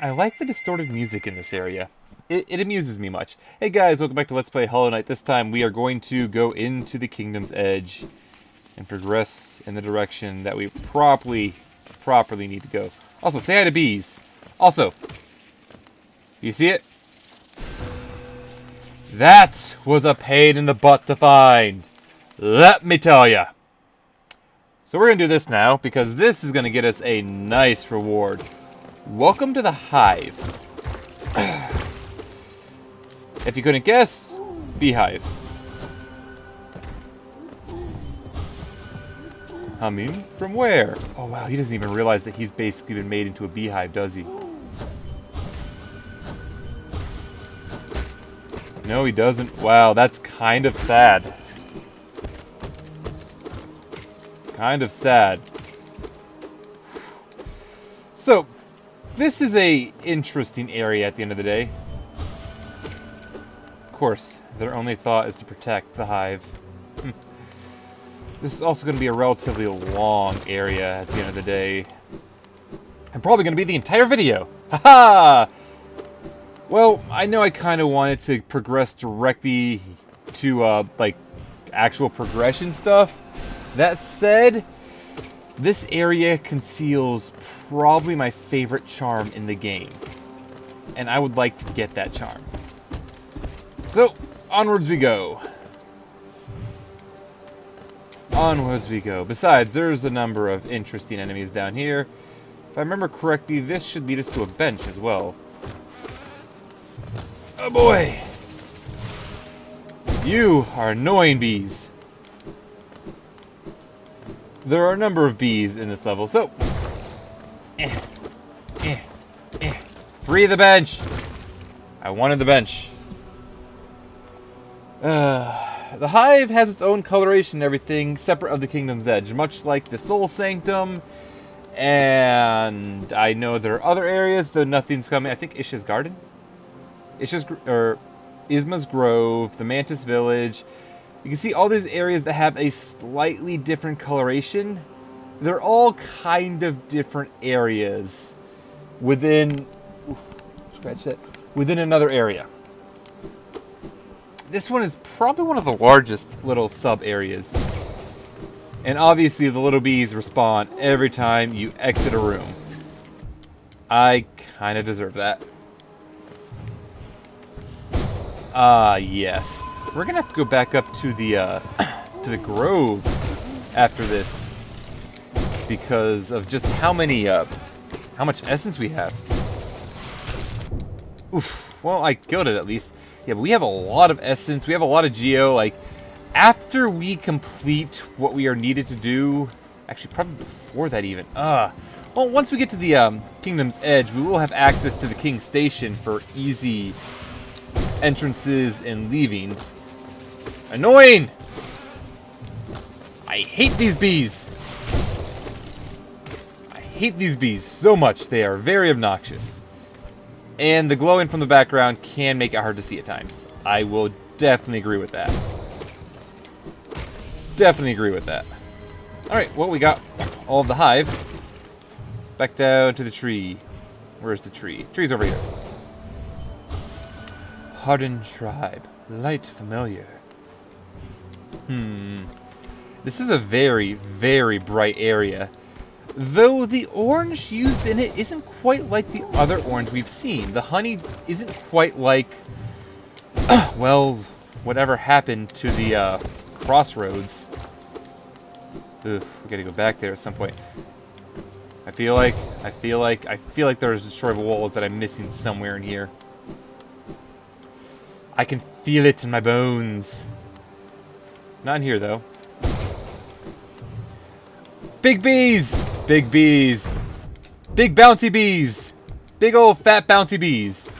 I like the distorted music in this area. It amuses me much. Hey guys, welcome back to Let's Play Hollow Knight. This time we are going to go into the Kingdom's Edge and progress in the direction that we properly need to go. Also, say hi to bees. Also, do you see it? That was a pain in the butt to find. Let me tell ya. So we're going to do this now, because this is going to get us a nice reward. Welcome to the Hive. If you couldn't guess, beehive. Humming from where? Oh wow, he doesn't even realize that he's basically been made into a beehive, does he? No, he doesn't. Wow, that's kind of sad. Kind of sad. So, this is a interesting area at the end of the day. Of course, their only thought is to protect the Hive. This is also going to be a relatively long area at the end of the day. And probably going to be the entire video. Haha! Well, I know I kind of wanted to progress directly to, like, actual progression stuff. That said, this area conceals probably my favorite charm in the game. And I would like to get that charm. So, onwards we go. Onwards we go. Besides, there's a number of interesting enemies down here. If I remember correctly, this should lead us to a bench as well. Oh boy! You are annoying bees. There are a number of bees in this level, so... Free the bench! I wanted the bench. The Hive has its own coloration and everything, separate of the Kingdom's Edge, much like the Soul Sanctum. And I know there are other areas, though nothing's coming. I think Isha's Garden? Isma's Grove, the Mantis Village. You can see all these areas that have a slightly different coloration. They're all kind of different areas within... scratch that. Within another area. This one is probably one of the largest little sub-areas. And obviously the little bees respawn every time you exit a room. I kind of deserve that. Yes. We're gonna have to go back up to the grove after this because of just how much essence we have. Oof. Well, I killed it at least. Yeah, but we have a lot of essence. We have a lot of geo. Like, after we complete what we are needed to do, actually probably before that even. Well, once we get to the Kingdom's Edge, we will have access to the King's Station for easy entrances and leavings. Annoying! I hate these bees! I hate these bees so much. They are very obnoxious. And the glowing from the background can make it hard to see at times. I will definitely agree with that. Definitely agree with that. Alright, well, we got all of the Hive. Back down to the tree. Where's the tree? Tree's over here. Hardened tribe. Light familiar. This is a very, very bright area. Though the orange used in it isn't quite like the other orange we've seen. The honey isn't quite like... well, whatever happened to the crossroads. Oof, we gotta go back there at some point. I feel like there's destroyable walls that I'm missing somewhere in here. I can feel it in my bones. Not in here, though. Big bees! Big bees! Big bouncy bees! Big old fat bouncy bees!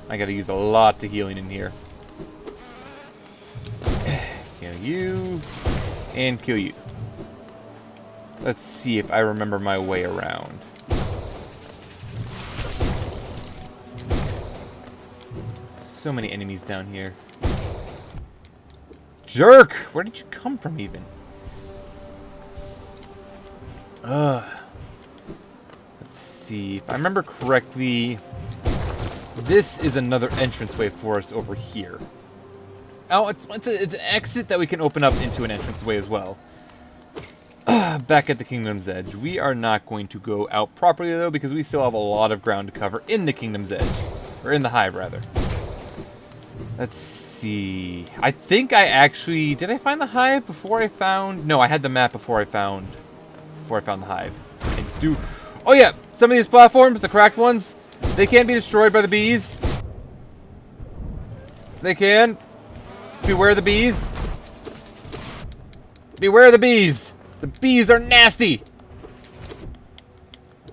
I gotta use a lot to healing in here. Kill you. And kill you. Let's see if I remember my way around. So many enemies down here. Jerk! Where did you come from, even? Let's see. If I remember correctly, this is another entranceway for us over here. Oh, it's an exit that we can open up into an entranceway as well. Back at the Kingdom's Edge. We are not going to go out properly, though, because we still have a lot of ground to cover in the Kingdom's Edge. Or in the Hive, rather. Let's see. I think I actually... Did I find the Hive before I found... No, I had the map before I found the Hive. I do... Oh, yeah! Some of these platforms, the cracked ones, they can be destroyed by the bees. They can. Beware the bees. Beware the bees! The bees are nasty!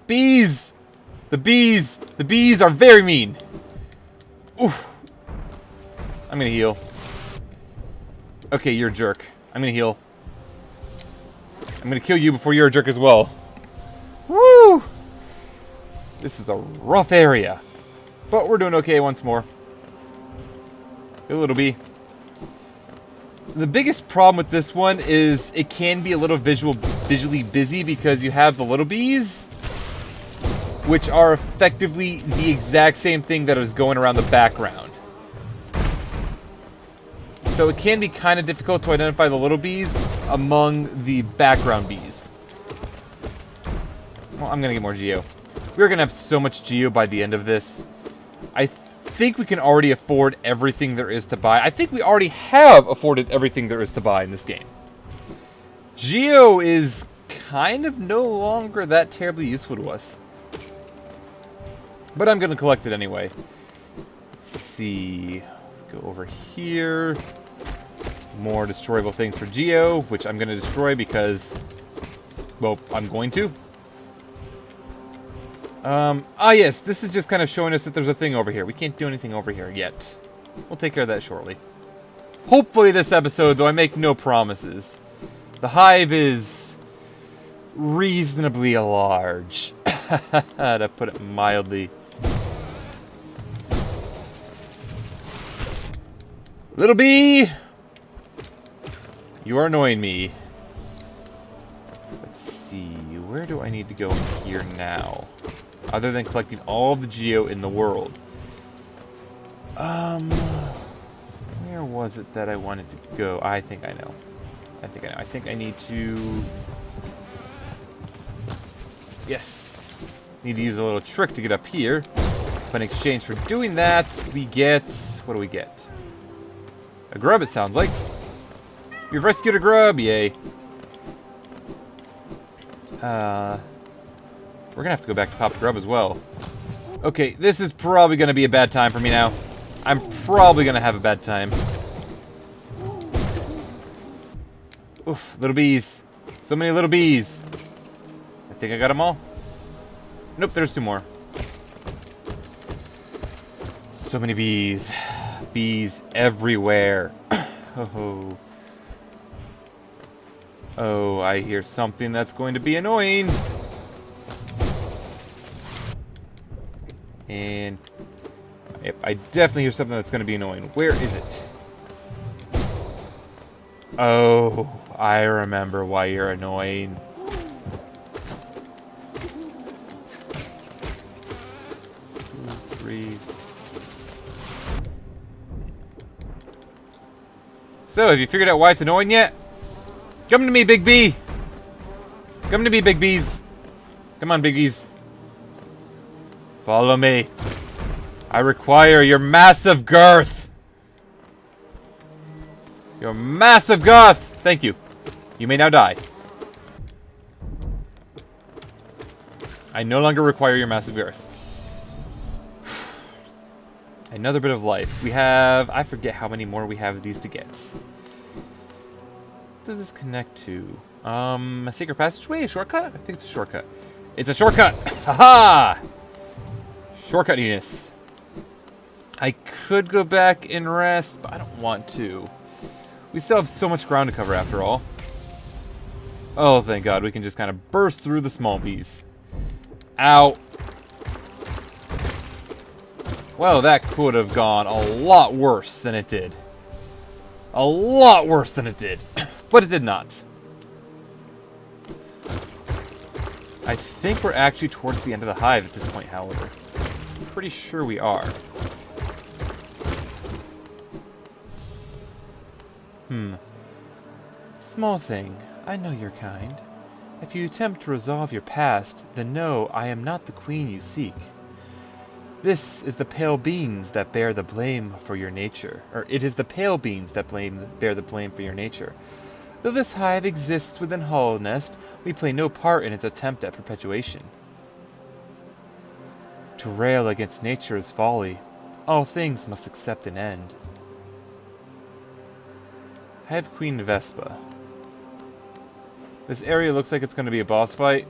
Bees! The bees are very mean. Oof. I'm gonna heal. Okay, you're a jerk. I'm gonna heal. I'm gonna kill you before you're a jerk as well. Woo! This is a rough area. But we're doing okay once more. A little bee. The biggest problem with this one is it can be a little visually busy because you have the little bees, which are effectively the exact same thing that is going around the background. So it can be kind of difficult to identify the little bees among the background bees. Well, I'm going to get more geo. We're going to have so much geo by the end of this. I think we can already afford everything there is to buy. I think we already have afforded everything there is to buy in this game. Geo is kind of no longer that terribly useful to us. But I'm going to collect it anyway. Let's see. Go over here. More destroyable things for Geo, which I'm going to destroy because, well, I'm going to. Yes, this is just kind of showing us that there's a thing over here. We can't do anything over here yet. We'll take care of that shortly. Hopefully this episode, though I make no promises. The Hive is reasonably large, to put it mildly. Little bee! You are annoying me. Let's see, where do I need to go in here now? Other than collecting all of the geo in the world. Where was it that I wanted to go? I think I know. I think I need to... Yes. Need to use a little trick to get up here. But in exchange for doing that, we get... What do we get? A grub, it sounds like. We've rescued a grub, yay. We're gonna have to go back to Pop the Grub as well. Okay, this is probably gonna be a bad time for me now. I'm probably gonna have a bad time. Oof, little bees. So many little bees. I think I got them all. Nope, there's two more. So many bees. Bees everywhere. Oh. Oh, I hear something that's going to be annoying. And yep, I definitely hear something that's going to be annoying. Where is it? Oh, I remember why you're annoying. Two, three. So, have you figured out why it's annoying yet? Come to me, Big B! Come to me, Big Bees! Come on, Big Bees. Follow me. I require your massive girth. Your massive girth! Thank you. You may now die. I no longer require your massive girth. Another bit of life. We have... I forget how many more we have of these to get. What does this connect to? A secret passageway? A shortcut? I think it's a shortcut. It's a shortcut! Haha! Shortcutiness. I could go back and rest, but I don't want to. We still have so much ground to cover after all. Oh, thank God. We can just kind of burst through the small bees. Ow. Well, that could have gone a lot worse than it did. A lot worse than it did. But it did not. I think we're actually towards the end of the hive at this point, however. Pretty sure we are. Small thing. I know you're kind. If you attempt to resolve your past, then know I am not the queen you seek. This is the pale beings that bear the blame for your nature. Or it is the pale beings that bear the blame for your nature. Though this hive exists within Hollow Nest, we play no part in its attempt at perpetuation. To rail against nature is folly. All things must accept an end. Hive Queen Vespa. This area looks like it's going to be a boss fight.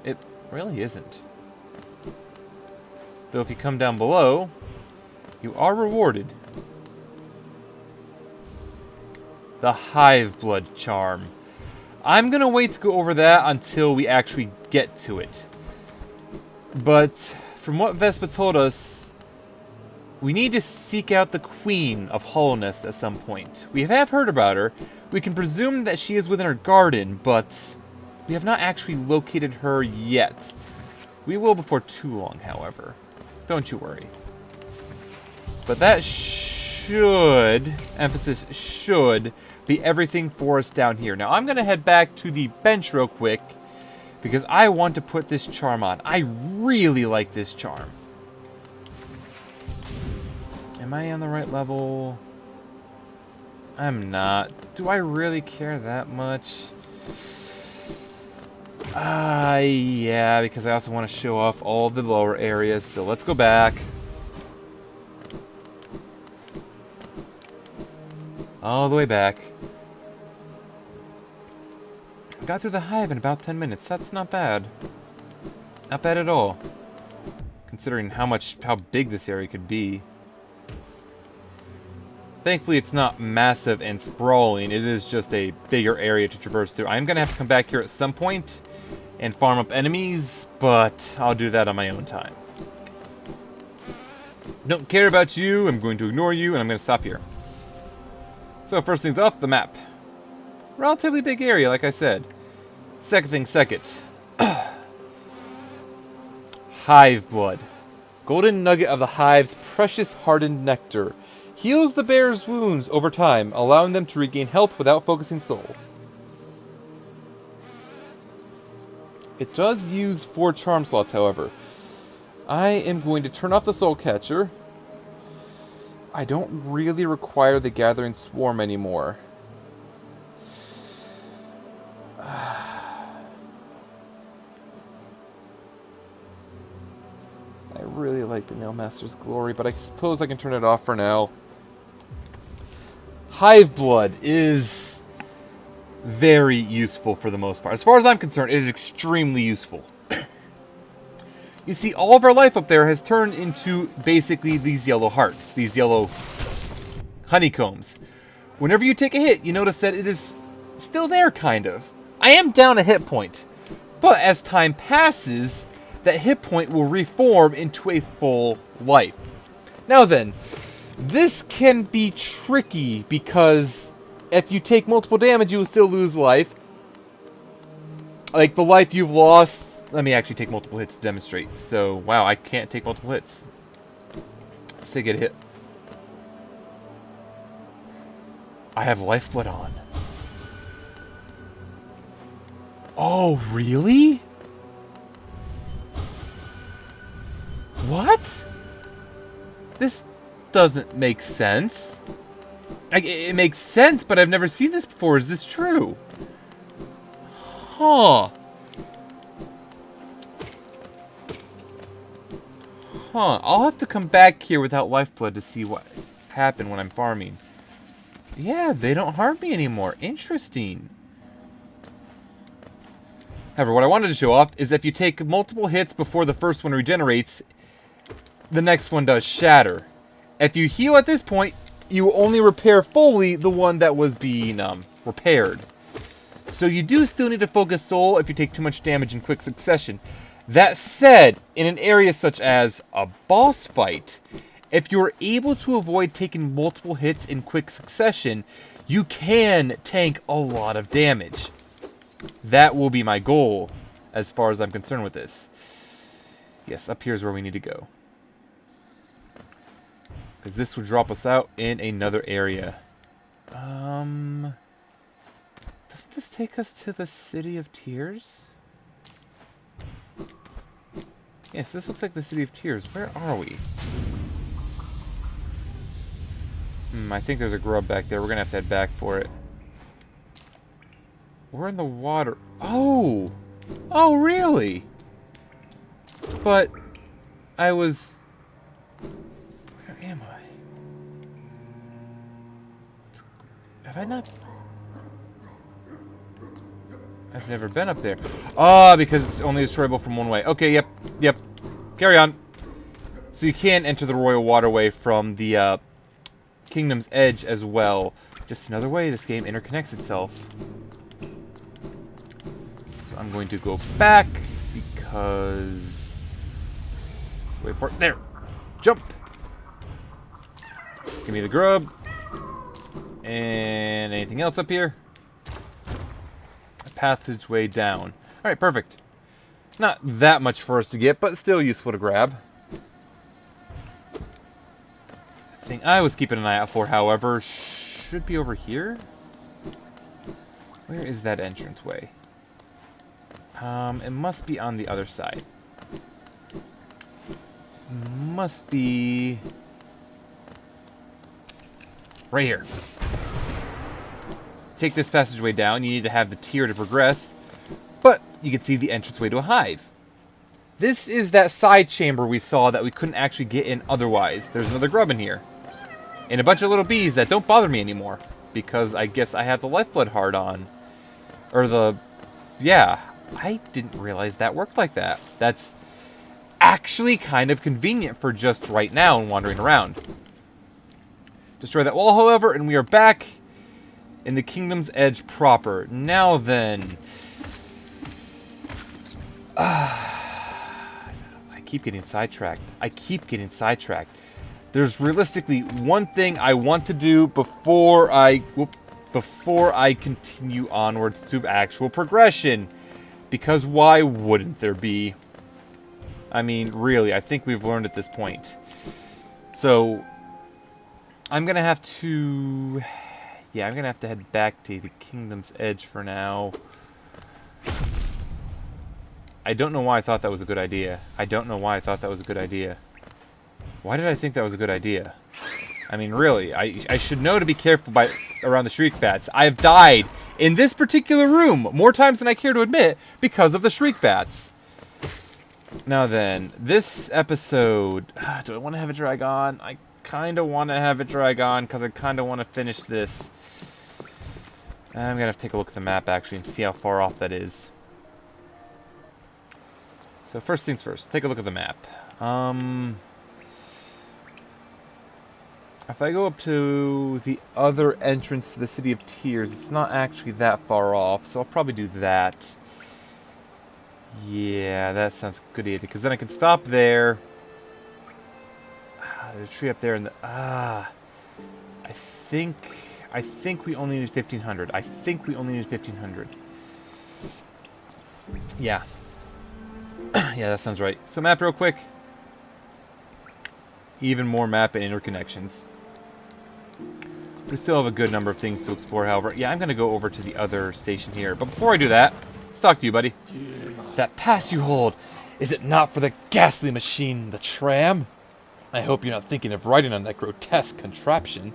It really isn't. Though if you come down below, you are rewarded. The Hive Blood Charm. I'm going to wait to go over that until we actually get to it. But from what Vespa told us, we need to seek out the Queen of Hollow Nest at some point. We have heard about her. We can presume that she is within her garden, but we have not actually located her yet. We will before too long, however. Don't you worry. But that should, emphasis should, be everything for us down here. Now I'm going to head back to the bench real quick because I want to put this charm on. I really like this charm. Am I on the right level? I'm not. Do I really care that much? Yeah, because I also want to show off all the lower areas. So let's go back. All the way back. I got through the hive in about 10 minutes. That's not bad. Not bad at all. Considering how big this area could be. Thankfully, it's not massive and sprawling. It is just a bigger area to traverse through. I'm going to have to come back here at some point and farm up enemies, but I'll do that on my own time. Don't care about you. I'm going to ignore you, and I'm going to stop here. So first things off, the map. Relatively big area, like I said. Second thing second. Hive blood. Golden nugget of the hive's precious hardened nectar. Heals the bear's wounds over time, allowing them to regain health without focusing soul. It does use 4 charm slots, however. I am going to turn off the soul catcher. I don't really require the gathering swarm anymore. I really like the Nailmaster's Glory, but I suppose I can turn it off for now. Hive blood is very useful for the most part. As far as I'm concerned, it is extremely useful. You see, all of our life up there has turned into basically these yellow hearts, these yellow honeycombs. Whenever you take a hit, you notice that it is still there, kind of. I am down a hit point, but as time passes, that hit point will reform into a full life. Now then, this can be tricky because if you take multiple damage, you will still lose life. Like the life you've lost. Let me actually take multiple hits to demonstrate. So, wow, I can't take multiple hits. Let's take a hit. I have lifeblood on. Oh, really? What? This doesn't make sense. Like, it makes sense, but I've never seen this before. Is this true? Huh. I'll have to come back here without lifeblood to see what happened when I'm farming. Yeah, they don't harm me anymore. Interesting. However, what I wanted to show off is if you take multiple hits before the first one regenerates, the next one does shatter. If you heal at this point, you only repair fully the one that was being repaired. So you do still need to focus soul if you take too much damage in quick succession. That said, in an area such as a boss fight, if you're able to avoid taking multiple hits in quick succession, you can tank a lot of damage. That will be my goal as far as I'm concerned with this. Yes, up here is where we need to go. Because this would drop us out in another area. Doesn't this take us to the City of Tears? Yes, this looks like the City of Tears. Where are we? I think there's a grub back there. We're going to have to head back for it. We're in the water. Oh! Oh, really? But I was... Where am I? Have I not... I've never been up there. Ah, because it's only destroyable from one way. Okay, yep. Carry on. So you can enter the Royal Waterway from the Kingdom's Edge as well. Just another way this game interconnects itself. So I'm going to go back because... Wait for it. There! Jump! Give me the grub. And anything else up here? Passageway down. Alright, perfect. Not that much for us to get, but still useful to grab. The thing I was keeping an eye out for, however, should be over here. Where is that entranceway? It must be on the other side. Must be... right here. Take this passageway down. You need to have the tier to progress. But you can see the entranceway to a hive. This is that side chamber we saw that we couldn't actually get in otherwise. There's another grub in here. And a bunch of little bees that don't bother me anymore. Because I guess I have the lifeblood heart on. Or the... yeah. I didn't realize that worked like that. That's actually kind of convenient for just right now and wandering around. Destroy that wall, however, and we are back in the Kingdom's Edge proper. Now then... I keep getting sidetracked. There's realistically one thing I want to do before I continue onwards to actual progression. Because why wouldn't there be? I mean, really, I think we've learned at this point. So, I'm going to have to... yeah, I'm going to have to head back to the Kingdom's Edge for now. I don't know why I thought that was a good idea. Why did I think that was a good idea? I mean, really, I should know to be careful around the shriek bats. I have died in this particular room more times than I care to admit because of the shriek bats. Now then, this episode... do I want to have it drag on? I kind of want to have it drag on because I kind of want to finish this. I'm going to have to take a look at the map, actually, and see how far off that is. So first things first, take a look at the map. If I go up to the other entrance to the City of Tears, it's not actually that far off, so I'll probably do that. Yeah, that sounds good idea, because then I can stop there. There's a tree up there, and I think we only need 1,500. Yeah. Yeah, that sounds right. So map real quick. Even more map and interconnections. We still have a good number of things to explore, however. Yeah, I'm going to go over to the other station here. But before I do that, let's talk to you, buddy. That pass you hold, is it not for the ghastly machine, the tram? I hope you're not thinking of riding on that grotesque contraption.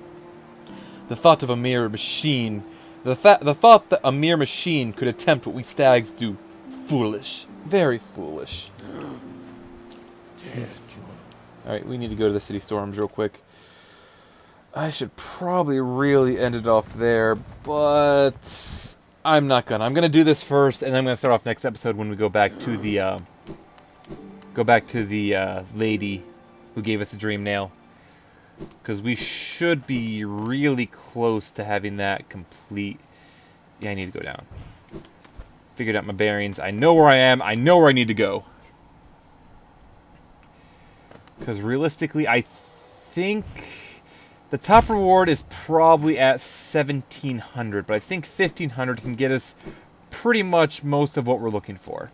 The thought of a mere machine... The thought that a mere machine could attempt what we stags do. Foolish. Very foolish. Alright, we need to go to the City Storms real quick. I should probably really end it off there, but I'm not gonna. I'm gonna do this first, and then I'm gonna start off next episode when we go back to the lady who gave us the dream nail. Because we should be really close to having that complete. Yeah, I need to go down. Figured out my bearings. I know where I am. I know where I need to go. Because realistically, I think the top reward is probably at 1,700. But I think 1,500 can get us pretty much most of what we're looking for.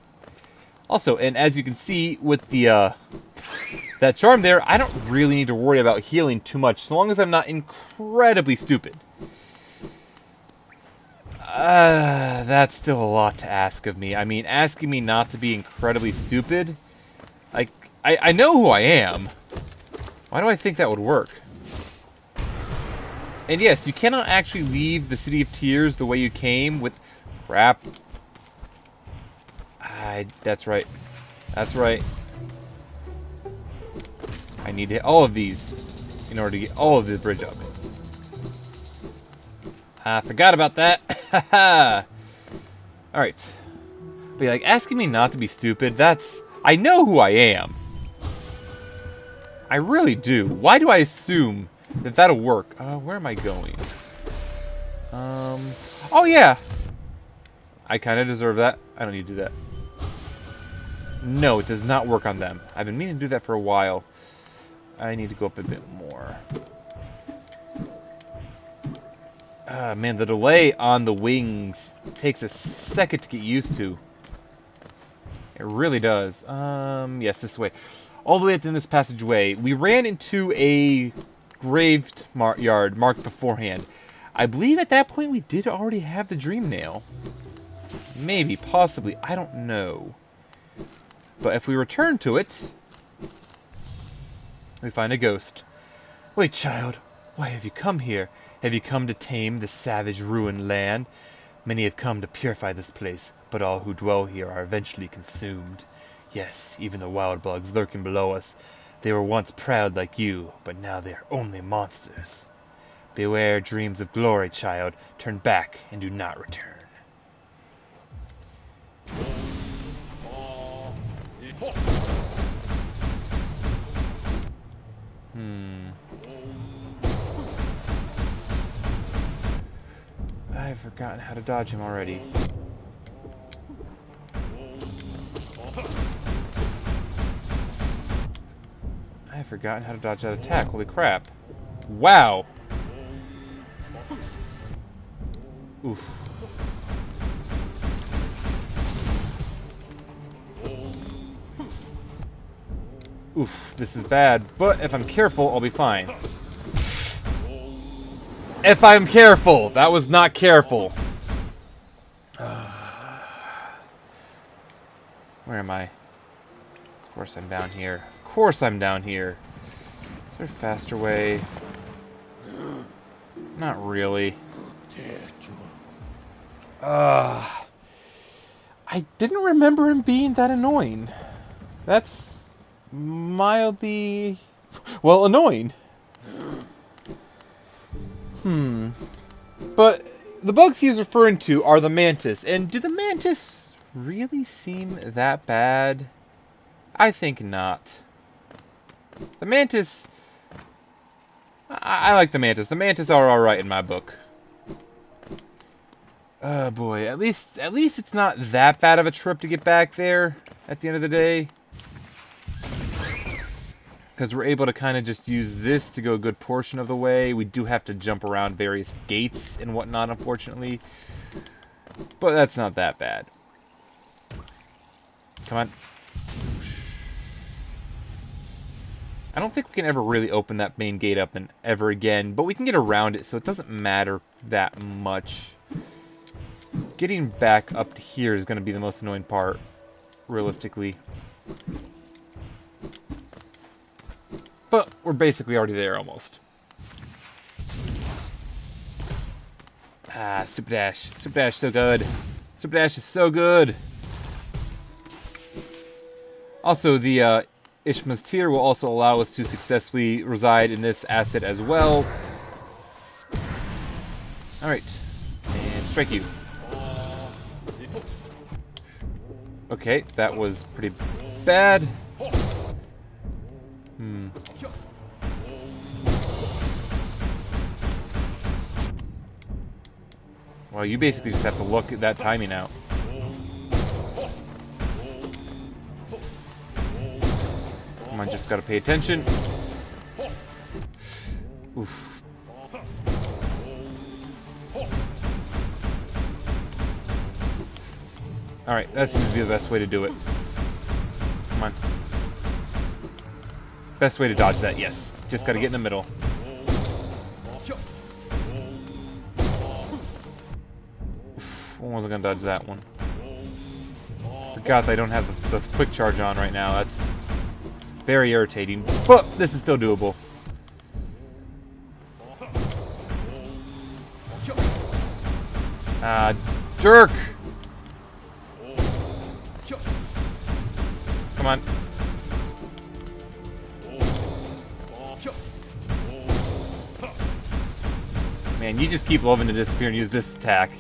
Also, and as you can see with the that charm there, I don't really need to worry about healing too much, so long as I'm not incredibly stupid. That's still a lot to ask of me. I mean, asking me not to be incredibly stupid? Like, I know who I am. Why do I think that would work? And yes, you cannot actually leave the City of Tears the way you came with... Crap. That's right. That's right. I need to hit all of these in order to get all of the bridge up. I forgot about that. Haha. Alright. But like, asking me not to be stupid, that's... I know who I am. I really do. Why do I assume that that'll work? Where am I going? Oh yeah. I kind of deserve that. I don't need to do that. No, it does not work on them. I've been meaning to do that for a while. I need to go up a bit more. Man, the delay on the wings takes a second to get used to. It really does. Yes, this way. All the way up in this passageway, we ran into a graveyard marked beforehand. I believe at that point we did already have the dream nail. Maybe, possibly, I don't know. But if we return to it, we find a ghost. Wait, child, why have you come here? Have you come to tame the savage ruined land? Many have come to purify this place, but all who dwell here are eventually consumed. Yes, even the wild bugs lurking below us. They were once proud like you, but now they are only monsters. Beware dreams of glory, child. Turn back and do not return. I've forgotten how to dodge him already. I've forgotten how to dodge that attack. Holy crap. Wow. Oof. Oof, this is bad, but if I'm careful, I'll be fine. If I'm careful! That was not careful. Where am I? Of course I'm down here. Of course I'm down here. Is there a faster way? Not really. I didn't remember him being that annoying. That's mildly... well, annoying. But the bugs he is referring to are the mantis. And do the mantis really seem that bad? I think not. The mantis... I like the mantis. The mantis are alright in my book. Oh boy, at least it's not that bad of a trip to get back there at the end of the day. Because we're able to kind of just use this to go a good portion of the way. We do have to jump around various gates and whatnot, unfortunately. But that's not that bad. Come on. I don't think we can ever really open that main gate up and ever again, but we can get around it, so it doesn't matter that much. Getting back up to here is going to be the most annoying part, realistically. But we're basically already there, almost. Ah, Super Dash. Super Dash so good. Super Dash is so good. Also, the Ishmael's Tear will also allow us to successfully reside in this asset as well. Alright. And strike you. Okay, that was pretty bad. Well, you basically just have to look at that timing out. Come on, just gotta pay attention. Oof. Alright, that seems to be the best way to do it. Come on. Best way to dodge that, yes. Just gotta get in the middle. Oof, I wasn't gonna dodge that one. Forgot that I don't have the quick charge on right now. That's very irritating. But this is still doable. Ah, jerk! Come on. Man, you just keep loving to disappear and use this attack.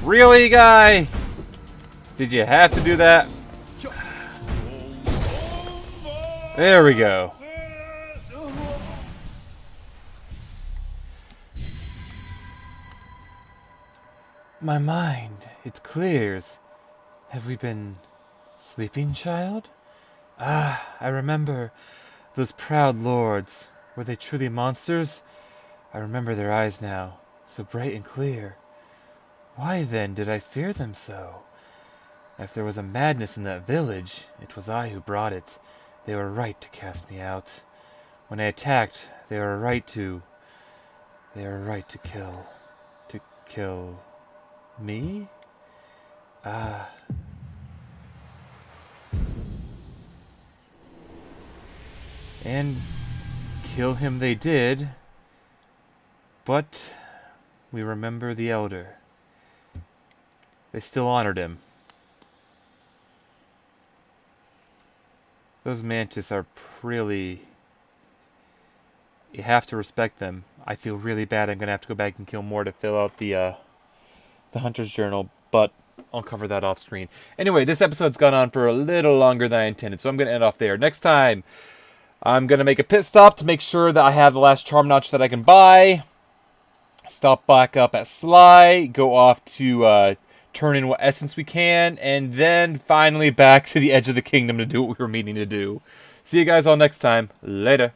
Really, guy? Did you have to do that? There we go. My mind, it clears. Have we been sleeping, child? Ah, I remember those proud lords. Were they truly monsters? I remember their eyes now, so bright and clear. Why then did I fear them so? If there was a madness in that village, it was I who brought it. They were right to cast me out. When I attacked, they were right to kill. To kill me? Ah. And kill him they did, but we remember the elder. They still honored him. Those mantis are really... You have to respect them. I feel really bad. I'm going to have to go back and kill more to fill out the Hunter's Journal, but I'll cover that off screen. Anyway, this episode's gone on for a little longer than I intended, so I'm going to end off there. Next time, I'm going to make a pit stop to make sure that I have the last charm notch that I can buy. Stop back up at Sly. Go off to turn in what essence we can. And then finally back to the edge of the kingdom to do what we were meaning to do. See you guys all next time. Later.